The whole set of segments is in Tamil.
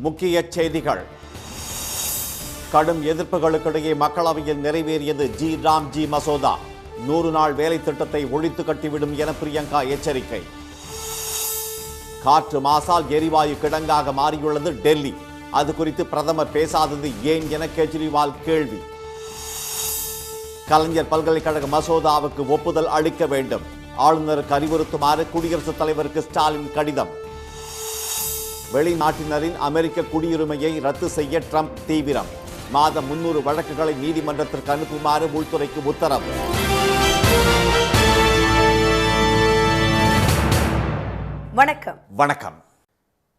முக்கிய செய்திகள். கடும் எதிர்ப்புகளுக்கிடையே மக்களவையில் நிறைவேறியது ராம்ஜி மசோதா. 100 நாள் வேலை திட்டத்தை ஒழித்து கட்டிவிடும் என பிரியங்கா எச்சரிக்கை. காற்று மாசால் எரிவாயு கிடங்காக மாறியுள்ளது டெல்லி. அது குறித்து பிரதமர் பேசாதது ஏன் என கெஜ்ரிவால் கேள்வி. கலைஞர் பல்கலைக்கழக மசோதாவுக்கு ஒப்புதல் அளிக்க வேண்டும், ஆளுநருக்கு அறிவுறுத்துமாறு குடியரசுத் தலைவருக்கு ஸ்டாலின் கடிதம். வெளிநாட்டினரின் அமெரிக்க குடியுரிமையை ரத்து செய்ய ட்ரம்ப் தீவிரம். மாதம் 300 வழக்குகளை நீதிமன்றத்திற்கு அனுப்புமாறு உள்துறைக்கு உத்தரவு. வணக்கம்.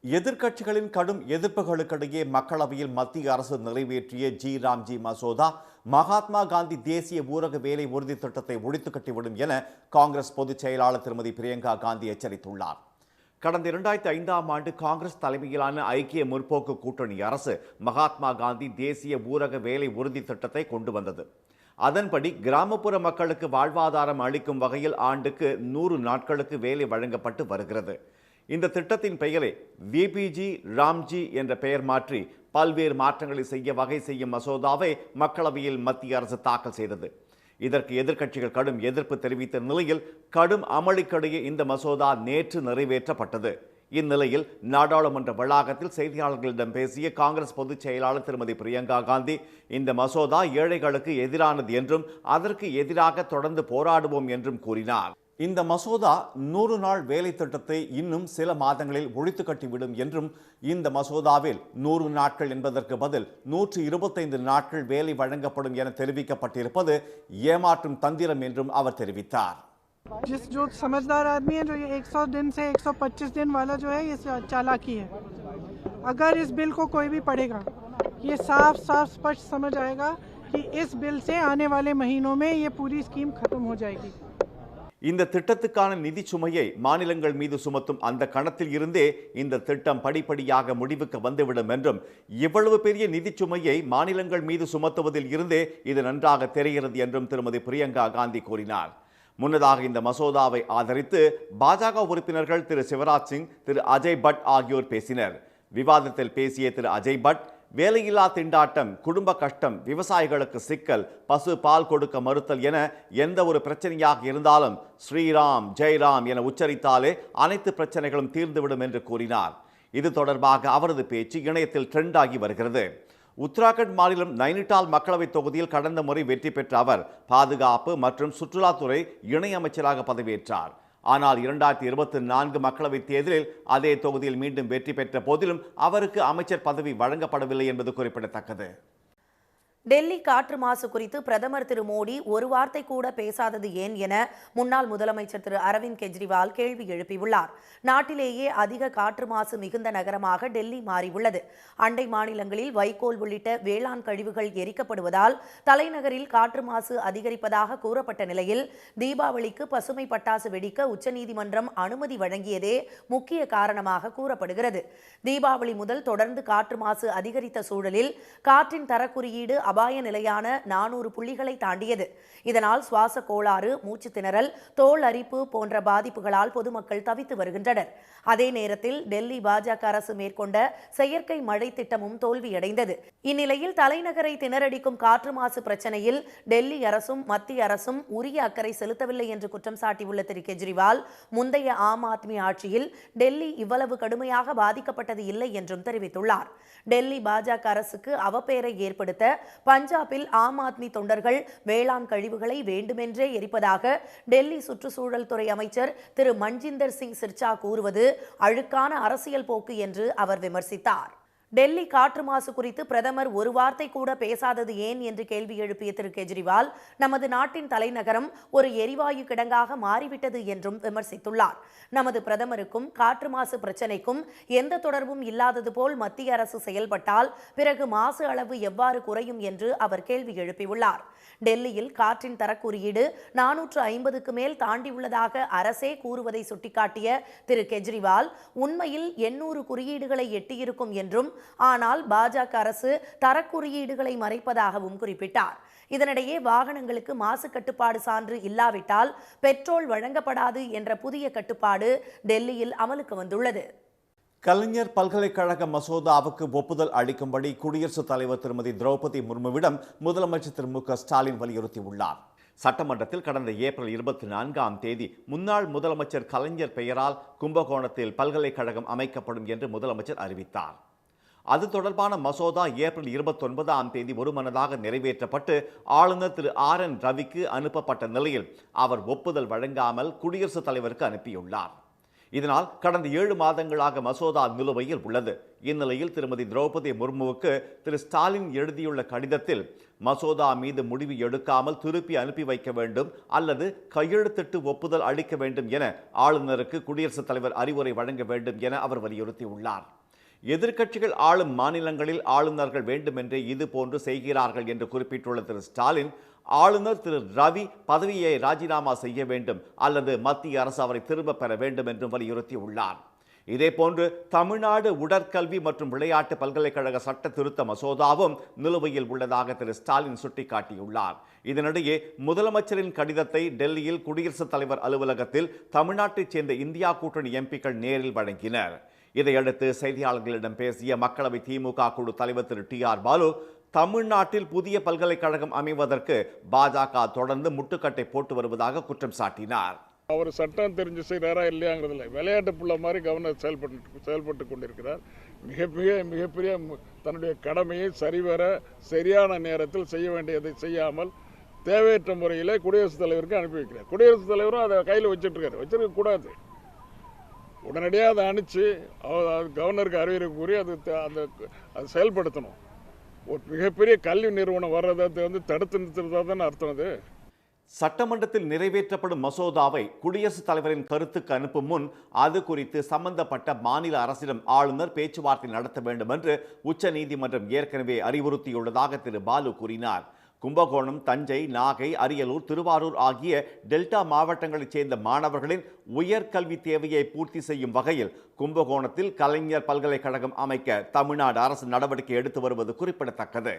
எதிர்க்கட்சிகளின் கடும் எதிர்ப்புகளுக்கிடையே மக்களவையில் மத்திய அரசு நிறைவேற்றிய ராம்ஜி மசோதா மகாத்மா காந்தி தேசிய ஊரக வேலை உறுதி திட்டத்தை ஒழித்து கட்டிவிடும் என காங்கிரஸ் பொதுச் செயலாளர் திருமதி பிரியங்கா காந்தி எச்சரித்துள்ளார். கடந்த 2005ஆம் ஆண்டு காங்கிரஸ் தலைமையிலான ஐக்கிய முற்போக்கு கூட்டணி அரசு மகாத்மா காந்தி தேசிய ஊரக வேலை உறுதி திட்டத்தை கொண்டு வந்தது. அதன்படி கிராமப்புற மக்களுக்கு வாழ்வாதாரம் அளிக்கும் வகையில் ஆண்டுக்கு 100 நாட்களுக்கு வேலை வழங்கப்பட்டு வருகிறது. இந்த திட்டத்தின் பெயரை விபிஜி ராம்ஜி என்ற பெயர் மாற்றி பல்வேறு மாற்றங்களை செய்ய வகை செய்யும் மசோதாவை மக்களவையில் மத்திய அரசு தாக்கல் செய்தது. இதற்கு எதிர்க்கட்சிகள் கடும் எதிர்ப்பு தெரிவித்த நிலையில் கடும் அமளிக்கிடையே இந்த மசோதா நேற்று நிறைவேற்றப்பட்டது. இந்நிலையில் நாடாளுமன்ற வளாகத்தில் செய்தியாளர்களிடம் பேசிய காங்கிரஸ் பொதுச் செயலாளர் திருமதி பிரியங்கா காந்தி இந்த மசோதா ஏழைகளுக்கு எதிரானது என்றும் அதற்கு எதிராக தொடர்ந்து போராடுவோம் என்றும் கூறினார். இந்த மசோதா 100 நாள் வேலை திட்டத்தை இன்னும் சில மாதங்களில் ஒழித்து கட்டிவிடும் என்றும் இந்த மசோதாவில் 100 நாட்கள் என்பதற்கு பதில் 125 நாட்கள் வேலை வழங்கப்படும் என தெரிவிக்கப்பட்டிருப்பது ஏமாற்றும் தந்திரம் என்றும் அவர் தெரிவித்தார். जो समझदार आदमी है, जो ये 100 दिन से 125 दिन वाला जो है ये चालाकी है. अगर इस बिल को कोई भी पढ़ेगा ये साफ स्पष्ट समझ आएगा कि इस बिल से आने वाले महीनों में ये पूरी स्कीम खत्म हो जाएगी. இந்த திட்டத்துக்கான நிதி சுமையை மாநிலங்கள் மீது சுமத்தும் அந்த கணத்தில் இருந்தே இந்த திட்டம் படிப்படியாக முடிவுக்கு வந்துவிடும் என்றும் இவ்வளவு பெரிய நிதி சுமையை மாநிலங்கள் மீது சுமத்துவதில் இருந்தே இது நன்றாக தெரிகிறது என்றும் திருமதி பிரியங்கா காந்தி கூறினார். முன்னதாக இந்த மசோதாவை ஆதரித்து பாஜக உறுப்பினர்கள் திரு சிவராஜ் சிங், திரு அஜய் பட் ஆகியோர் பேசினர். விவாதத்தில் பேசிய திரு அஜய் பட் வேலையில்லா திண்டாட்டம், குடும்ப கஷ்டம், விவசாயிகளுக்கு சிக்கல், பசு பால் கொடுக்க மறுத்தல் என எந்த ஒரு பிரச்சனையாக இருந்தாலும் ஸ்ரீராம் ஜெய்ராம் என உச்சரித்தாலே அனைத்து பிரச்சனைகளும் தீர்ந்துவிடும் என்று கூறினார். இது தொடர்பாக அவரது பேச்சு இணையத்தில் ட்ரெண்ட் ஆகி வருகிறது. உத்தராகண்ட் மாநிலம் நைனிடால் மக்களவை தொகுதியில் கடந்த முறை வெற்றி பெற்ற அவர் பாதுகாப்பு மற்றும் சுற்றுலாத்துறை இணையமைச்சராக பதவியேற்றார். ஆனால் 2024 மக்களவைத் தேர்தலில் அதே தொகுதியில் மீண்டும் வெற்றி பெற்ற போதிலும் அவருக்கு அமைச்சர் பதவி வழங்கப்படவில்லை என்பது குறிப்பிடத்தக்கது. டெல்லி காற்று மாசு குறித்து பிரதமர் திரு மோடி ஒரு வார்த்தை கூட பேசாதது ஏன் என முன்னாள் முதலமைச்சர் திரு அரவிந்த் கெஜ்ரிவால் கேள்வி எழுப்பியுள்ளார். நாட்டிலேயே அதிக காற்று மாசு மிகுந்த நகரமாக டெல்லி மாறியுள்ளது. அண்டை மாநிலங்களில் வைக்கோல் உள்ளிட்ட வேளாண் கழிவுகள் எரிக்கப்படுவதால் தலைநகரில் காற்று மாசு அதிகரிப்பதாக கூறப்பட்ட நிலையில் தீபாவளிக்கு பசுமை பட்டாசு வெடிக்க உச்சநீதிமன்றம் அனுமதி வழங்கியதே முக்கிய காரணமாக கூறப்படுகிறது. தீபாவளி முதல் தொடர்ந்து காற்று மாசு அதிகரித்த சூழலில் காற்றின் தரக்குறியீடு அபாய நிலையான 400 புள்ளிகளை தாண்டியது. இதனால் சுவாச கோளாறு, மூச்சு திணறல், தோல் அரிப்பு போன்ற பாதிப்புகளால் பொதுமக்கள் தவித்து வருகின்றனர். அதே நேரத்தில் டெல்லி பாஜக அரசு மேற்கொண்ட செயற்கை மழை திட்டமும் தோல்வியடைந்தது. இந்நிலையில் தலைநகரை திணறடிக்கும் காற்று மாசு பிரச்சனையில் டெல்லி அரசும் மத்திய அரசும் உரிய அக்கறை செலுத்தவில்லை என்று குற்றம் சாட்டியுள்ள திரு கெஜ்ரிவால் முந்தைய ஆம் ஆத்மி ஆட்சியில் டெல்லி இவ்வளவு கடுமையாக பாதிக்கப்பட்டது இல்லை என்றும் தெரிவித்துள்ளார். டெல்லி பாஜக அரசுக்கு அவப்பெயரை ஏற்படுத்த பஞ்சாபில் ஆம் ஆத்மி தொண்டர்கள் வேளாண் கழிவுகளை வேண்டுமென்றே எரிப்பதாக டெல்லி சுற்றுச்சூழல் துறை அமைச்சர் திரு மன்ஜிந்தர் சிங் சிர்சா கூறுவது அழுக்கான அரசியல் போக்கு என்று அவர் விமர்சித்தார். டெல்லி காற்று மாசு குறித்து பிரதமர் ஒரு வார்த்தை கூட பேசாதது ஏன் என்று கேள்வி எழுப்பிய திரு கெஜ்ரிவால் நமது நாட்டின் தலைநகரம் ஒரு எரிவாயு கிடங்காக மாறிவிட்டது என்றும் விமர்சித்துள்ளார். நமது பிரதமருக்கும் காற்று மாசு பிரச்சினைக்கும் எந்த தொடர்பும் இல்லாதது போல் மத்திய அரசு செயல்பட்டால் பிறகு மாசு அளவு எவ்வாறு குறையும் என்று அவர் கேள்வி எழுப்பியுள்ளார். டெல்லியில் காற்றின் தரக்குறியீடு 450க்கு மேல் தாண்டியுள்ளதாக அரசே கூறுவதை சுட்டிக்காட்டிய திரு கெஜ்ரிவால் உண்மையில் 800 குறியீடுகளை எட்டியிருக்கும் என்றும் ஆனால் பாஜக அரசு தரக்குறியீடுகளை மறைப்பதாகவும் குறிப்பிட்டார். இதனிடையே வாகனங்களுக்கு மாசு கட்டுப்பாடு சான்று இல்லாவிட்டால் பெட்ரோல் வழங்கப்படாது என்ற புதிய கட்டுப்பாடு டெல்லியில் அமலுக்கு வந்துள்ளது. கலைஞர் பல்கலைக்கழக மசோதாவுக்கு ஒப்புதல் அளிக்கும்படி குடியரசுத் தலைவர் திருமதி திரௌபதி முர்முவிடம் முதலமைச்சர் திரு மு.க. ஸ்டாலின் வலியுறுத்தியுள்ளார். சட்டமன்றத்தில் கடந்த ஏப்ரல் 24ஆம் தேதி முன்னாள் முதலமைச்சர் கலைஞர் பெயரால் கும்பகோணத்தில் பல்கலைக்கழகம் அமைக்கப்படும் என்று முதலமைச்சர் அறிவித்தார். அது தொடர்பான மசோதா ஏப்ரல் 29ஆம் தேதி ஒருமனதாக நிறைவேற்றப்பட்டு ஆளுநர் திரு ஆர்.என். ரவிக்கு அனுப்பப்பட்ட நிலையில் அவர் ஒப்புதல் வழங்காமல் குடியரசுத் தலைவருக்கு அனுப்பியுள்ளார். இதனால் கடந்த 7 மாதங்களாக மசோதா நிலுவையில் உள்ளது. இந்நிலையில் திருமதி திரௌபதி முர்முவுக்கு திரு ஸ்டாலின் எழுதியுள்ள கடிதத்தில் மசோதா மீது முடிவு எடுக்காமல் திருப்பி அனுப்பி வைக்க வேண்டும் அல்லது கையெழுத்திட்டு ஒப்புதல் அளிக்க வேண்டும் என ஆளுநருக்கு குடியரசுத் தலைவர் அறிவுரை வழங்க வேண்டும் என அவர் வலியுறுத்தியுள்ளார். எதிர்க்கட்சிகள் ஆளும் மாநிலங்களில் ஆளுநர்கள் வேண்டுமென்றே இது போன்று செய்கிறார்கள் என்று குறிப்பிட்டுள்ள திரு ஸ்டாலின், ஆளுநர் திரு ரவி பதவியை ராஜினாமா செய்ய வேண்டும் அல்லது மத்திய அரசு அவரை திரும்ப பெற வேண்டும் என்றும் வலியுறுத்தியுள்ளார். இதேபோன்று தமிழ்நாடு உடற்கல்வி மற்றும் விளையாட்டு பல்கலைக்கழக சட்ட திருத்த மசோதாவும் நிலுவையில் உள்ளதாக திரு ஸ்டாலின் சுட்டிக்காட்டியுள்ளார். இதனிடையே முதலமைச்சரின் கடிதத்தை டெல்லியில் குடியரசுத் தலைவர் அலுவலகத்தில் தமிழ்நாட்டைச் சேர்ந்த இந்தியா கூட்டணி எம்பிக்கள் நேரில் வழங்கினர். இதையடுத்து செய்தியாளர்களிடம் பேசிய மக்களவை திமுக குழு தலைவர் திரு டி.ஆர். பாலு, தமிழ்நாட்டில் புதிய பல்கலைக்கழகம் அமைவதற்கு பாஜக தொடர்ந்து முட்டுக்கட்டை போட்டு வருவதாக குற்றம் சாட்டினார். அவர் சட்டம் தெரிஞ்சு செய்கிறாரா இல்லையாங்கிறதுல விளையாட்டு புள்ள மாதிரி கவர்னர் செயல்பட்டு கொண்டிருக்கிறார். மிகப்பெரிய தன்னுடைய கடமையை சரிவர சரியான நேரத்தில் செய்ய வேண்டியதை செய்யாமல் தேவையற்ற முறையில் குடியரசுத் தலைவருக்கு அனுப்பி வைக்கிறார். குடியரசுத் தலைவரும் அதை கையில் வச்சிருக்க கூடாது. உடனடியாக அதை அனுப்பிச்சு கவர்னருக்கு அறிவுரை கூறி அது செயல்படுத்தணும். ஒரு மிகப்பெரிய கல்வி நிறுவனம் வர்றதை தடுத்து நிறுத்துறதா தானே அர்த்தம். அது சட்டமன்றத்தில் நிறைவேற்றப்படும் மசோதாவை குடியரசுத் தலைவரின் கருத்துக்கு அனுப்பும் முன் அது குறித்து சம்பந்தப்பட்ட மாநில அரசிடம் ஆளுநர் பேச்சுவார்த்தை நடத்த வேண்டும் என்று உச்சநீதிமன்றம் ஏற்கனவே அறிவுறுத்தியுள்ளதாக திரு பாலு கூறினார். கும்பகோணம், தஞ்சை, நாகை, அரியலூர், திருவாரூர் ஆகிய டெல்டா மாவட்டங்களைச் சேர்ந்த மாணவர்களின் உயர்கல்வி தேவையை பூர்த்தி செய்யும் வகையில் கும்பகோணத்தில் கலைஞர் பல்கலைக்கழகம் அமைக்க தமிழ்நாடு அரசு நடவடிக்கை எடுத்து வருவது குறிப்பிடத்தக்கது.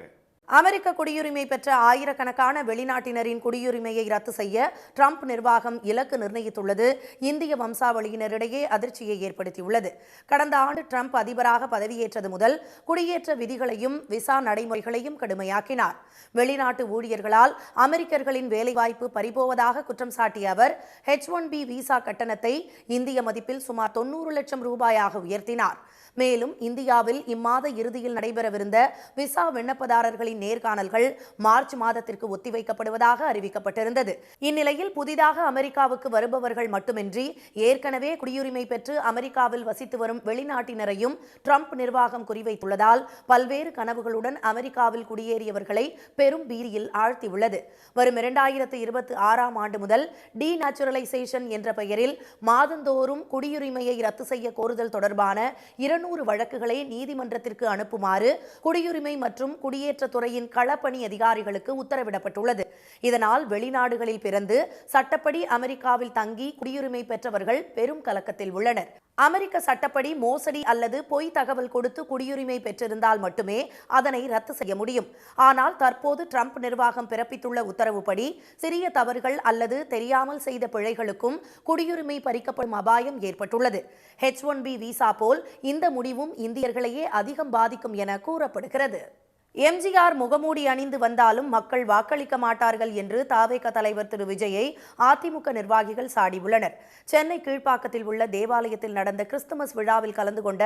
அமெரிக்க குடியுரிமை பெற்ற ஆயிரக்கணக்கான வெளிநாட்டினரின் குடியுரிமையை ரத்து செய்ய ட்ரம்ப் நிர்வாகம் இலக்கு நிர்ணயித்துள்ளது இந்திய வம்சாவளியினரிடையே அதிர்ச்சியை ஏற்படுத்தியுள்ளது. கடந்த ஆண்டு ட்ரம்ப் அதிபராக பதவியேற்றது முதல் குடியேற்ற விதிகளையும் விசா நடைமுறைகளையும் கடுமையாக்கினார். வெளிநாட்டு ஊழியர்களால் அமெரிக்கர்களின் வேலைவாய்ப்பு பறிபோவதாக குற்றம் சாட்டிய அவர் H-1B விசா கட்டணத்தை இந்திய மதிப்பில் சுமார் 90 லட்சம் ரூபாயாக உயர்த்தினார். மேலும் இந்தியாவில் இம்மாத இறுதியில் நடைபெறவிருந்த விசா விண்ணப்பதாரர்களின் நேர்காணல்கள் மார்ச் மாதத்திற்கு ஒத்திவைக்கப்படுவதாக அறிவிக்கப்பட்டிருந்தது. இந்நிலையில் புதிதாக அமெரிக்காவுக்கு வருபவர்கள் மட்டுமின்றி ஏற்கனவே குடியுரிமை பெற்று அமெரிக்காவில் வசித்து வரும் வெளிநாட்டினரையும் ட்ரம்ப் நிர்வாகம் குறிவைத்துள்ளதால் பல்வேறு கனவுகளுடன் அமெரிக்காவில் குடியேறியவர்களை பெரும் பீதியில் ஆழ்த்தியுள்ளது. வரும் 2026ஆம் ஆண்டு முதல் டீநேச்சுரலைசேஷன் என்ற பெயரில் மாதந்தோறும் குடியுரிமையை ரத்து செய்ய கோருதல் தொடர்பான 200 வழக்குகளை நீதிமன்றத்திற்கு அனுப்புமாறு குடியுரிமை மற்றும் குடியேற்றத்துறையின் களப்பணி அதிகாரிகளுக்கு உத்தரவிடப்பட்டுள்ளது. இதனால் வெளிநாடுகளில் பிறந்து சட்டப்படி அமெரிக்காவில் தங்கி குடியுரிமை பெற்றவர்கள் பெரும் கலக்கத்தில் உள்ளனர். அமெரிக்க சட்டப்படி மோசடி அல்லது பொய் தகவல் கொடுத்து குடியுரிமை பெற்றிருந்தால் மட்டுமே அதனை ரத்து செய்ய முடியும். ஆனால் தற்போது ட்ரம்ப் நிர்வாகம் பிறப்பித்துள்ள உத்தரவுப்படி சிறிய தவறுகள் அல்லது தெரியாமல் செய்த பிழைகளுக்கும் குடியுரிமை பறிக்கப்படும் அபாயம் ஏற்பட்டுள்ளது. H-1B விசா போல் இந்த முடிவும் இந்தியர்களையே அதிகம் பாதிக்கும் என கூறப்படுகிறது. எம்ஜிஆர் முகமூடி அணிந்து வந்தாலும் மக்கள் வாக்களிக்க மாட்டார்கள் என்று தவேக தலைவர் திரு விஜயை அதிமுக நிர்வாகிகள் சாடியுள்ளனர். சென்னை கீழ்ப்பாக்கத்தில் உள்ள தேவாலயத்தில் நடந்த கிறிஸ்துமஸ் விழாவில் கலந்து கொண்ட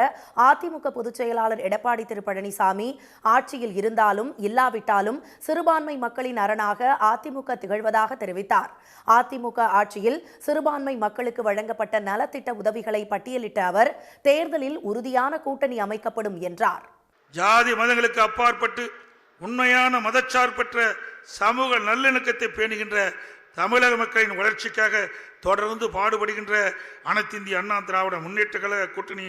அதிமுக பொதுச் செயலாளர் எடப்பாடி திரு பழனிசாமி, ஆட்சியில் இருந்தாலும் இல்லாவிட்டாலும் சிறுபான்மை மக்களின் அரணாக அதிமுக திகழ்வதாக தெரிவித்தார். அதிமுக ஆட்சியில் சிறுபான்மை மக்களுக்கு வழங்கப்பட்ட நலத்திட்ட உதவிகளை பட்டியலிட்ட அவர் தேர்தலில் உறுதியான கூட்டணி அமைக்கப்படும் என்றார். ஜாதி மதங்களுக்கு அப்பாற்பட்டு உண்மையான மதச்சார்பற்ற சமூக நல்லிணக்கத்தை பேணுகின்ற தமிழக மக்களின் வளர்ச்சிக்காக தொடர்ந்து பாடுபடுகின்ற அனைத்து இந்திய அண்ணா திராவிட முன்னேற்ற கழக கூட்டணி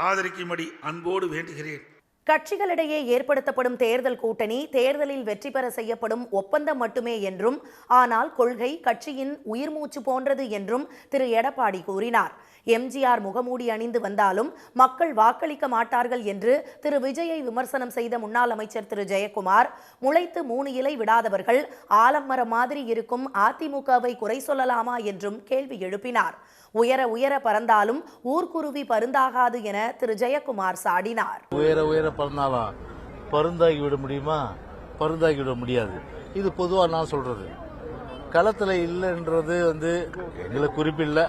ஆதரிக்கும்படி அன்போடு வேண்டுகிறேன். கட்சிகளிடையே ஏற்படுத்தப்படும் தேர்தல் கூட்டணி தேர்தலில் வெற்றி பெற செய்யப்படும் ஒப்பந்தம் மட்டுமே என்றும், ஆனால் கொள்கை கட்சியின் உயிர்மூச்சு போன்றது என்றும் திரு எடப்பாடி கூறினார். எம்ஜிஆர் முகமூடி அணிந்து வந்தாலும் மக்கள் வாக்களிக்க மாட்டார்கள் என்று திரு விஜயை விமர்சனம் செய்த முன்னாள் அமைச்சர் திரு ஜெயக்குமார், முளைத்து 3 இலை விடாதவர்கள் ஆலமரம் மாதிரி இருக்கும் அதிமுகவை குறை சொல்லலாமா என்றும் கேள்வி எழுப்பினார். உயர உயர பறந்தாலும் ஊர்க்குருவி பருந்தாகாது என திரு ஜெயக்குமார் சாடினார். உயர உயர பறந்தாலும் பருந்தாகி விட முடியுமா? பருந்தாகி விட முடியாது. இது பொதுவாக நான் சொல்றது. களத்தில் இல்லைன்றது எங்களை குறிப்பில்லை.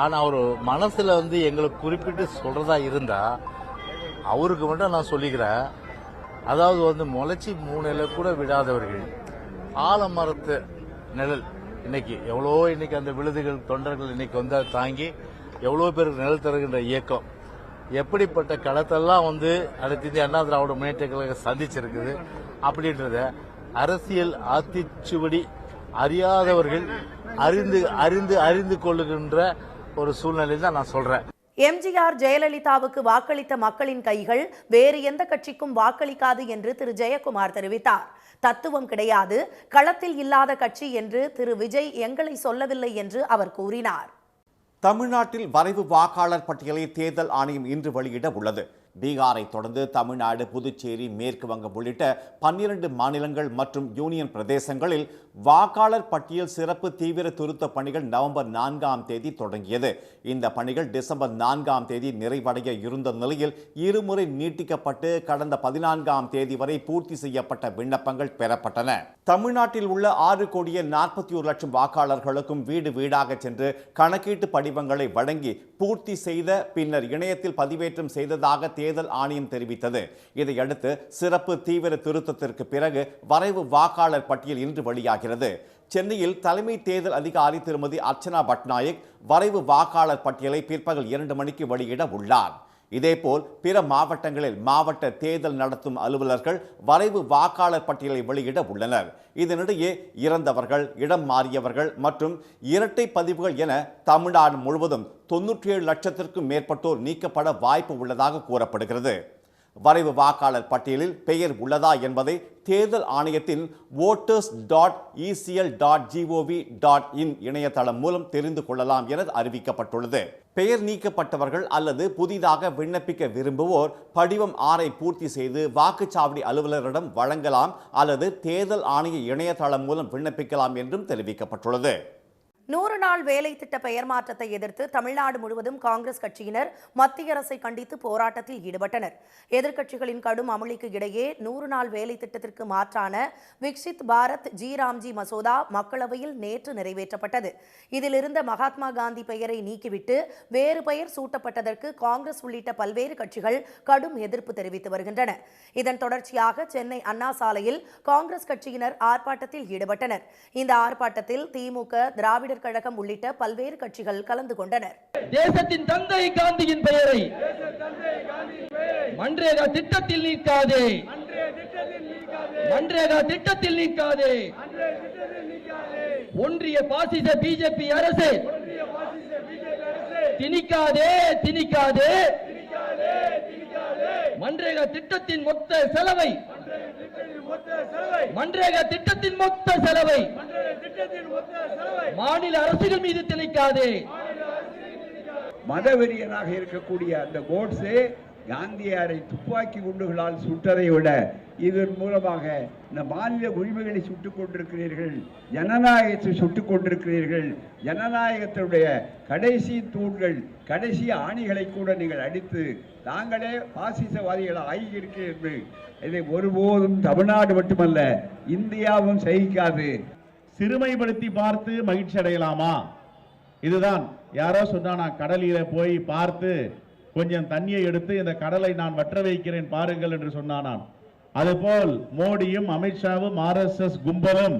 ஆனால் அவர் மனசில் எங்களை குறிப்பிட்டு சொல்றதா இருந்தா அவருக்கு மட்டும் நான் சொல்லிக்கிறேன். அதாவது முளைச்சி மூணையில கூட விடாதவர்கள் ஆலமரத்து நிழல் இன்னைக்கு அந்த விழுதுகள் தொண்டர்கள் இன்னைக்கு தாங்கி எவ்வளோ பேருக்கு நிழல் தருகின்ற இயக்கம் எப்படிப்பட்ட களத்தெல்லாம் அடுத்த இந்திய அண்ணா திராவிட முன்னேற்ற கழகம் சந்திச்சிருக்குது அப்படின்றத அரசியல் ஆத்திச்சுவடி அறியாதவர்கள் அறிந்து கொள்ளுகின்ற ஒரு சூழ்நிலை தான் நான் சொல்றேன். எம்ஜிஆர் ஜெயலலிதாவுக்கு வாக்களித்த மக்களின் கைகள் வேறு எந்த கட்சிக்கும் வாக்களிக்காது என்று திரு ஜெயக்குமார் தெரிவித்தார். தத்துவம் கிடையாது, களத்தில் இல்லாத கட்சி என்று திரு விஜய் எங்களை சொல்லவில்லை என்று அவர் கூறினார். தமிழ்நாட்டில் வரைவு வாக்காளர் பட்டியலை தேர்தல் ஆணையம் இன்று வெளியிட உள்ளது. பீகாரை தொடர்ந்து தமிழ்நாடு, புதுச்சேரி, மேற்கு வங்கம் உள்ளிட்ட 12 மாநிலங்கள் மற்றும் யூனியன் பிரதேசங்களில் வாக்காளர் பட்டியல் சிறப்பு தீவிர திருத்த பணிகள் நவம்பர் 4ஆம் தேதி தொடங்கியது. இந்த பணிகள் டிசம்பர் 4ஆம் தேதி நிறைவடைய இருந்த நிலையில் இருமுறை நீட்டிக்கப்பட்டு கடந்த 14ஆம் தேதி வரை பூர்த்தி செய்யப்பட்ட விண்ணப்பங்கள் பெறப்பட்டன. தமிழ்நாட்டில் உள்ள 6,41,00,000 வாக்காளர்களுக்கும் வீடு வீடாக சென்று கணக்கீட்டு படிவங்களை வழங்கி பூர்த்தி செய்த பின்னர் இணையத்தில் பதிவேற்றம் செய்ததாக தேர்தல் ஆணையம் தெரிவித்தது. இதையடுத்து சிறப்பு தீவிர திருத்தத்திற்கு பிறகு வரைவு வாக்காளர் பட்டியல் இன்று வெளியாகிறது. சென்னையில் தலைமை தேர்தல் அதிகாரி திருமதி அர்ச்சனா பட்நாயக் வரைவு வாக்காளர் பட்டியலை பிற்பகல் 2 மணிக்கு வெளியிட உள்ளார். இதேபோல் பிற மாவட்டங்களில் மாவட்ட தேர்தல் நடத்தும் அலுவலர்கள் வரைவு வாக்காளர் பட்டியலை வெளியிட உள்ளனர். இதனிடையே இறந்தவர்கள், இடம் மாறியவர்கள் மற்றும் இரட்டை பதிவுகள் என தமிழ்நாடு முழுவதும் 97 லட்சத்திற்கும் மேற்பட்டோர் நீக்கப்பட வாய்ப்பு உள்ளதாக கூறப்படுகிறது. வரைவு வாக்காளர் பட்டியலில் பெயர் உள்ளதா என்பதை தேர்தல் ஆணையத்தின் voters.ecl.gov.in இணையதளம் மூலம் தெரிந்து கொள்ளலாம் என அறிவிக்கப்பட்டுள்ளது. பெயர் நீக்கப்பட்டவர்கள் அல்லது புதிதாக விண்ணப்பிக்க விரும்புவோர் படிவம் 6ஐ பூர்த்தி செய்து வாக்குச்சாவடி அலுவலரிடம் வழங்கலாம் அல்லது தேர்தல் ஆணைய இணையதளம் மூலம் விண்ணப்பிக்கலாம் என்றும் தெரிவிக்கப்பட்டுள்ளது. 100 நாள் வேலை திட்ட பெயர் மாற்றத்தை எதிர்த்து தமிழ்நாடு முழுவதும் காங்கிரஸ் கட்சியினர் மத்திய அரசை கண்டித்து போராட்டத்தில் ஈடுபட்டனர். எதிர்க்கட்சிகளின் கடும் அமளிக்கு இடையே 100 நாள் வேலை திட்டத்திற்கு மாற்றான விக்சித் பாரத் ஜி மசோதா மக்களவையில் நேற்று நிறைவேற்றப்பட்டது. இதில் இருந்த மகாத்மா காந்தி பெயரை நீக்கிவிட்டு வேறு பெயர் சூட்டப்பட்டதற்கு காங்கிரஸ் உள்ளிட்ட பல்வேறு கட்சிகள் கடும் எதிர்ப்பு தெரிவித்து வருகின்றன. இதன் தொடர்ச்சியாக சென்னை அண்ணா சாலையில் காங்கிரஸ் கட்சியினர் ஆர்ப்பாட்டத்தில் ஈடுபட்டனர். இந்த ஆர்ப்பாட்டத்தில் திமுக, திராவிடர் கழகம் உள்ளிட்ட பல்வேறு கட்சிகள் கலந்து கொண்டனர். தேசத்தின் தந்தை காந்தியின் பெயரை மன்ரேகா திட்டத்தில் நீக்காதே, மன்ரேகா திட்டத்தில் நீக்காதே. ஒன்றிய பாசிச பிஜேபி அரசு திணிக்காதே, திணிக்காதே. மன்ரேகா திட்டத்தின் மொத்த செலவை, மன்ரேகா திட்டத்தின் மொத்த செலவை மாநில அரசுகள் மீது திணிக்காதே. மதவெறியனாக இருக்கக்கூடிய அந்த கோட்ஸே காந்தியாரை துப்பாக்கி குண்டுகளால் சுட்டதை விட இதன் மூலமாக இந்த மாநில உரிமைகளை சுட்டுக் கொண்டிருக்கிறீர்கள், ஜனநாயகத்தை சுட்டுக் கொண்டிருக்கிறீர்கள். ஜனநாயகத்தினுடைய கடைசி தூண்கள், கடைசி ஆணிகளை கூட நீங்கள் அடித்து தாங்களே பாசிசவாதிகளை ஆகியிருக்கிறீர்கள். இதை ஒருபோதும் தமிழ்நாடு மட்டுமல்ல இந்தியாவும் சகிக்காது. சிறுமைப்படுத்தி பார்த்து மகிழ்ச்சி அடையலாமா? இதுதான் யாரோ சொன்னா, நான் கடலில போய் பார்த்து கொஞ்சம் தண்ணியை எடுத்து இந்த கடலை நான் வற்ற வைக்கிறேன் பாருங்கள் என்று சொன்னான். அதுபோல் மோடியும் அமித்ஷாவும் RSS கும்பலும்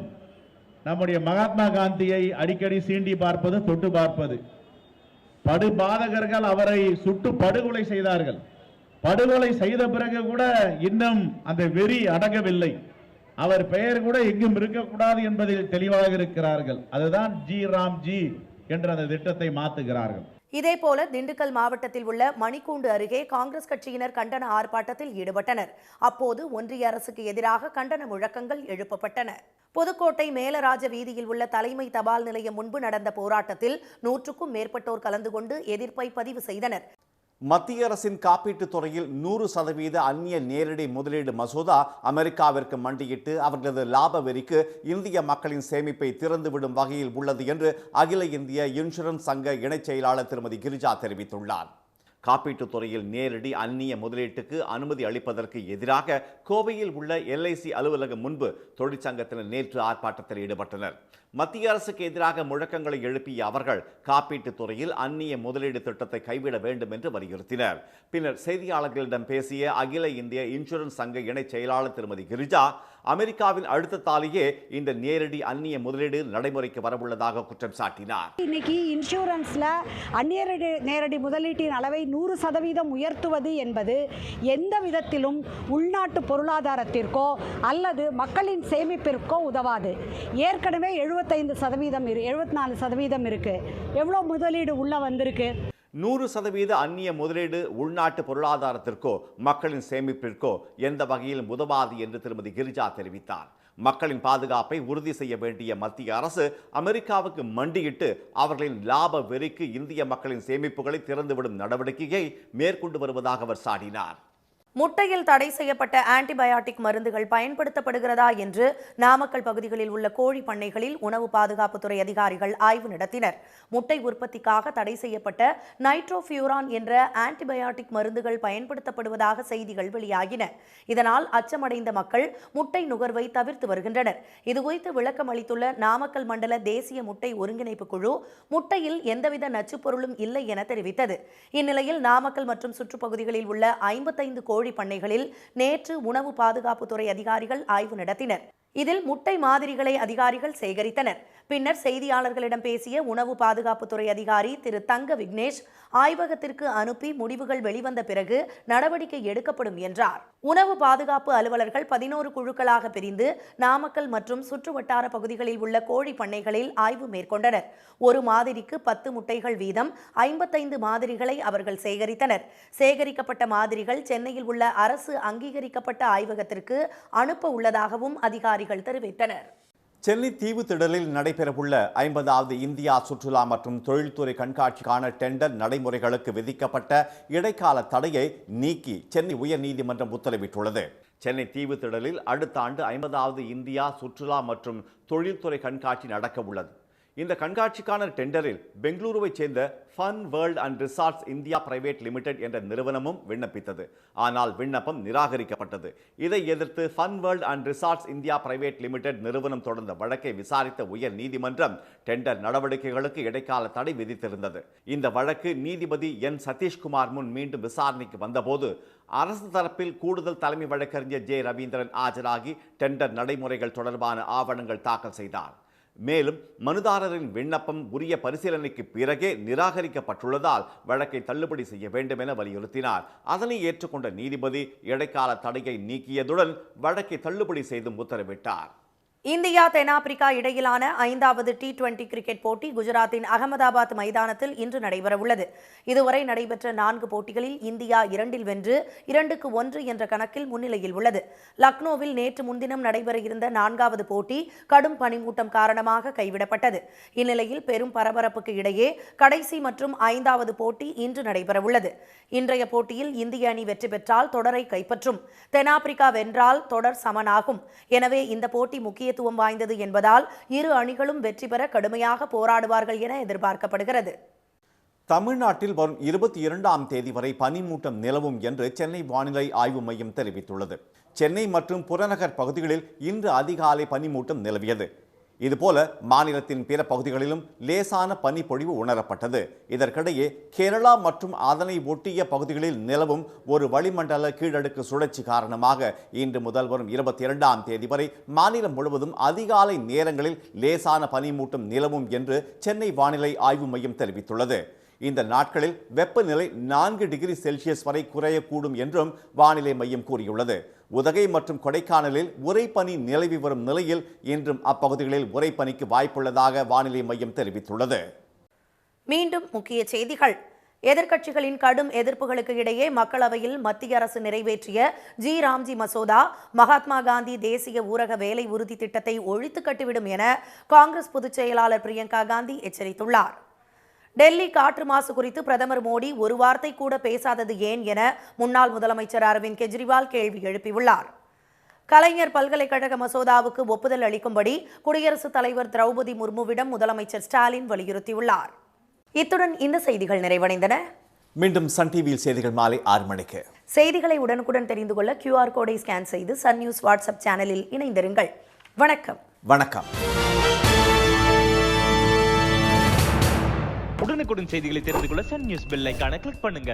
நம்முடைய மகாத்மா காந்தியை அடிக்கடி சீண்டி பார்ப்பது, தொட்டு பார்ப்பது. படுபாதகர்கள் அவரை சுட்டு படுகொலை செய்தார்கள். படுகொலை செய்த பிறகு கூட இன்னும் அந்த வெறி அடங்கவில்லை. அவர் பெயர் கூட எங்கும் இருக்கக்கூடாது என்பதில் தெளிவாக இருக்கிறார்கள். அதுதான் ஜி என்ற அந்த திட்டத்தை மாற்றுகிறார்கள். இதேபோல திண்டுக்கல் மாவட்டத்தில் உள்ள மணிக்கூண்டு அருகே காங்கிரஸ் கட்சியினர் கண்டன ஆர்ப்பாட்டத்தில் ஈடுபட்டனர். அப்போது ஒன்றிய அரசுக்கு எதிராக கண்டன முழக்கங்கள் எழுப்பப்பட்டன. புதுக்கோட்டை மேலராஜ வீதியில் உள்ள தலைமை தபால் நிலையம் முன்பு நடந்த போராட்டத்தில் 100க்கும் மேற்பட்டோர் கலந்து கொண்டு எதிர்ப்பை பதிவு செய்தனர். மத்திய அரசின் காப்பீட்டுத் துறையில் 100% அந்நிய நேரடி முதலீடு மசோதா அமெரிக்காவிற்கு மண்டியிட்டு அவர்களது லாப வெறிக்கு இந்திய மக்களின் சேமிப்பை திறந்துவிடும் வகையில் உள்ளது என்று அகில இந்திய இன்சூரன்ஸ் சங்க இணைச் செயலாளர் திருமதி கிரிஜா தெரிவித்துள்ளார். காப்பீட்டுத் துறையில் நேரடி அந்நிய முதலீட்டுக்கு அனுமதி அளிப்பதற்கு எதிராக கோவையில் உள்ள LIC அலுவலகம் முன்பு தொழிற்சங்கத்தினர் நேற்று ஆர்ப்பாட்டத்தில் ஈடுபட்டனர். மத்திய அரசுக்கு எதிராக முழக்கங்களை எழுப்பிய அவர்கள் காப்பீட்டுத் துறையில் அந்நிய முதலீடு திட்டத்தை கைவிட வேண்டும் என்று வலியுறுத்தினர். பின்னர் செய்தியாளர்களிடம் பேசிய அகில இந்திய இன்சூரன்ஸ் சங்க இணைச் செயலாளர் திருமதி கிரிஜா, அமெரிக்காவின் அழுத்தத்தாலேயே இந்த நேரடி அந்நிய முதலீடு நடைமுறைக்கு வரவுள்ளதாக குற்றம் சாட்டினார். இன்னைக்கு இன்சூரன்ஸ்ல அந்நிய நேரடி முதலீட்டின் அளவை 100% உயர்த்துவது என்பது எந்த விதத்திலும் உள்நாட்டு பொருளாதாரத்திற்கோ அல்லது மக்களின் சேமிப்பிற்கோ உதவாது. ஏற்கனவே 74% இருக்கு. எவ்வளவு முதலீடு உள்ள வந்திருக்கு? 100% அந்நிய முதலீடு உள்நாட்டு பொருளாதாரத்திற்கோ மக்களின் சேமிப்பிற்கோ எந்த வகையிலும் உதவாது என்று திருமதி கிரிஜா தெரிவித்தார். மக்களின் பாதுகாப்பை உறுதி செய்ய வேண்டிய மத்திய அரசு அமெரிக்காவுக்கு மண்டியிட்டு அவர்களின் லாப வெறிக்கு இந்திய மக்களின் சேமிப்புகளை திறந்துவிடும் நடவடிக்கையை மேற்கொண்டு வருவதாக அவர் சாடினார். முட்டையில் தடை செய்யப்பட்ட ஆன்டிபயாட்டிக் மருந்துகள் பயன்படுத்தப்படுகிறதா என்று நாமக்கல் பகுதிகளில் உள்ள கோழி பண்ணைகளில் உணவு பாதுகாப்புத்துறை அதிகாரிகள் ஆய்வு நடத்தினர். முட்டை உற்பத்திக்காக தடை செய்யப்பட்ட நைட்ரோஃபியூரான் என்ற ஆன்டிபயாட்டிக் மருந்துகள் பயன்படுத்தப்படுவதாக செய்திகள் வெளியாகின. இதனால் அச்சமடைந்த மக்கள் முட்டை நுகர்வை தவிர்த்து வருகின்றனர். இதுகுறித்து விளக்கம் அளித்துள்ள நாமக்கல் மண்டல தேசிய முட்டை ஒருங்கிணைப்பு குழு, முட்டையில் எந்தவித நச்சுப்பொருளும் இல்லை என தெரிவித்தது. இந்நிலையில் நாமக்கல் மற்றும் சுற்றுப்பகுதிகளில் உள்ள 55 கோழி பண்ணைகளில் நேற்று உணவு பாதுகாப்புத்துறை அதிகாரிகள் ஆய்வு நடத்தினர். இதில் முட்டை மாதிரிகளை அதிகாரிகள் சேகரித்தனர். பின்னர் செய்தியாளர்களிடம் பேசிய உணவு பாதுகாப்புத்துறை அதிகாரி திரு தங்க விக்னேஷ், ஆய்வகத்திற்கு அனுப்பி முடிவுகள் வெளிவந்த பிறகு நடவடிக்கை எடுக்கப்படும் என்றார். உணவு பாதுகாப்பு அலுவலர்கள் 11 குழுக்களாக பிரிந்து நாமக்கல் மற்றும் சுற்றுவட்டார பகுதிகளில் உள்ள கோழி பண்ணைகளில் ஆய்வு மேற்கொண்டனர். ஒரு மாதிரிக்கு 10 முட்டைகள் வீதம் 55 மாதிரிகளை அவர்கள் சேகரித்தனர். சேகரிக்கப்பட்ட மாதிரிகள் சென்னையில் உள்ள அரசு அங்கீகரிக்கப்பட்ட ஆய்வகத்திற்கு அனுப்ப உள்ளதாகவும் அதிகாரிகள் தெரிவித்தனர். சென்னை தீவுத்திடலில் நடைபெறவுள்ள 50வது இந்தியா சுற்றுலா மற்றும் தொழில்துறை கண்காட்சிக்கான டெண்டர் நடைமுறைகளுக்கு விதிக்கப்பட்ட இடைக்கால தடையை நீக்கி சென்னை உயர்நீதிமன்றம் உத்தரவிட்டுள்ளது. சென்னை தீவுத்திடலில் அடுத்த ஆண்டு 50வது இந்தியா சுற்றுலா மற்றும் தொழில்துறை கண்காட்சி நடக்க உள்ளது. இந்த கண்காட்சிக்கான டெண்டரில் பெங்களூருவைச் சேர்ந்த fun world and resorts India private limited என்ற நிறுவனமும் விண்ணப்பித்தது. ஆனால் விண்ணப்பம் நிராகரிக்கப்பட்டது. இதை எதிர்த்து fun world and resorts India private limited நிறுவனம் தொடர்ந்த வழக்கை விசாரித்த உயர் நீதிமன்றம் டெண்டர் நடவடிக்கைகளுக்கு இடைக்கால தடை விதித்திருந்தது. இந்த வழக்கு நீதிபதி N. சதீஷ்குமார் முன் மீண்டும் விசாரணைக்கு வந்தபோது அரசு தரப்பில் கூடுதல் தலைமை வழக்கறிஞர் J. ரவீந்திரன் ஆஜராகி டெண்டர் நடைமுறைகள் தொடர்பான ஆவணங்கள் தாக்கல் செய்தார். மேலும் மனுதாரரின் விண்ணப்பம் உரிய பரிசீலனைக்கு பிறகே நிராகரிக்கப்பட்டுள்ளதால் வழக்கை தள்ளுபடி செய்ய வேண்டும் என வலியுறுத்தினார். அதனை ஏற்றுக்கொண்ட நீதிபதி இடைக்கால தடையை நீக்கியதுடன் வழக்கை தள்ளுபடி செய்தும் உத்தரவிட்டார். இந்தியா தென்னாப்பிரிக்கா இடையிலான 5வது T20 கிரிக்கெட் போட்டி குஜராத்தின் அகமதாபாத் மைதானத்தில் இன்று நடைபெறவுள்ளது. இதுவரை நடைபெற்ற 4 போட்டிகளில் இந்தியா 2இல் வென்று 2-1 என்ற கணக்கில் முன்னிலையில் உள்ளது. லக்னோவில் நேற்று முன்தினம் நடைபெற இருந்த 4வது போட்டி கடும் பனிமூட்டம் காரணமாக கைவிடப்பட்டது. இந்நிலையில் பெரும் பரபரப்புக்கு இடையே கடைசி மற்றும் 5வது போட்டி இன்று நடைபெறவுள்ளது. இன்றைய போட்டியில் இந்திய அணி வெற்றி பெற்றால் தொடரை கைப்பற்றும். தென்னாப்பிரிக்கா வென்றால் தொடர் சமனாகும். எனவே இந்த போட்டி முக்கியத்துவம் வாய்ந்தது என்பதால் இரு அணிகளும் வெற்றி பெற கடுமையாக போராடுவார்கள் என எதிர்பார்க்கப்படுகிறது. தமிழ்நாட்டில் வரும் 22ஆம் தேதி வரை பனிமூட்டம் நிலவும் என்று சென்னை வானிலை ஆய்வு மையம் தெரிவித்துள்ளது. சென்னை மற்றும் புறநகர் பகுதிகளில் இன்று அதிகாலை பனிமூட்டம் நிலவியது. இதுபோல மாநிலத்தின் பிற பகுதிகளிலும் லேசான பனிப்பொழிவு உணரப்பட்டது. இதற்கிடையே கேரளா மற்றும் அதனை ஒட்டிய பகுதிகளில் நிலவும் ஒரு வளிமண்டல கீழடுக்கு சுழற்சி காரணமாக இன்று முதல் வரும் 22ஆம் தேதி வரை மாநிலம் முழுவதும் அதிகாலை நேரங்களில் லேசான பனிமூட்டம் நிலவும் என்று சென்னை வானிலை ஆய்வு மையம் தெரிவித்துள்ளது. இந்த நாட்களில் வெப்பநிலை 4 டிகிரி செல்சியஸ் வரை குறையக்கூடும் என்றும் வானிலை மையம் கூறியுள்ளது. உதகை மற்றும் கொடைக்கானலில் உறைபனி நிலவி வரும் நிலையில் இன்றும் அப்பகுதிகளில் உறைபனிக்கு வாய்ப்புள்ளதாக வானிலை மையம் தெரிவித்துள்ளது. மீண்டும் முக்கிய செய்திகள். எதிர்க்கட்சிகளின் கடும் எதிர்ப்புகளுக்கு இடையே மக்களவையில் மத்திய அரசு நிறைவேற்றிய ஜி ராம்ஜி மசோதா மகாத்மா காந்தி தேசிய ஊரக வேலை உறுதி திட்டத்தை ஒழித்து கட்டிவிடும் என காங்கிரஸ் பொதுச் செயலாளர் பிரியங்கா காந்தி எச்சரித்துள்ளார். டெல்லி காற்று மாசு குறித்து பிரதமர் மோடி ஒரு வார்த்தை கூட பேசாதது ஏன் என முன்னாள் முதலமைச்சர் அரவிந்த் கெஜ்ரிவால் கேள்வி எழுப்பியுள்ளார். கலைஞர் பல்கலைக்கழக மசோதாவுக்கு ஒப்புதல் அளிக்கும்படி குடியரசுத் தலைவர் திரௌபதி முர்முவிடம் முதலமைச்சர் ஸ்டாலின் வலியுறுத்தியுள்ளார். இத்துடன் இந்த செய்திகள் நிறைவடைந்தன. மீண்டும் சன் டிவியில் செய்திகள் மாலை 6 மணிக்கு. செய்திகளை உடனுக்குடன் தெரிந்து கொள்ள QR கோடை ஸ்கேன் செய்து சன் நியூஸ் வாட்ஸ்அப் சேனலில் இணைந்திருங்கள். வணக்கம். வணக்கம். உடனுக்குடன் செய்திகளை தெரிந்து கொள்ள சன் நியூஸ் பெல் ஐகானை கிளிக் பண்ணுங்க.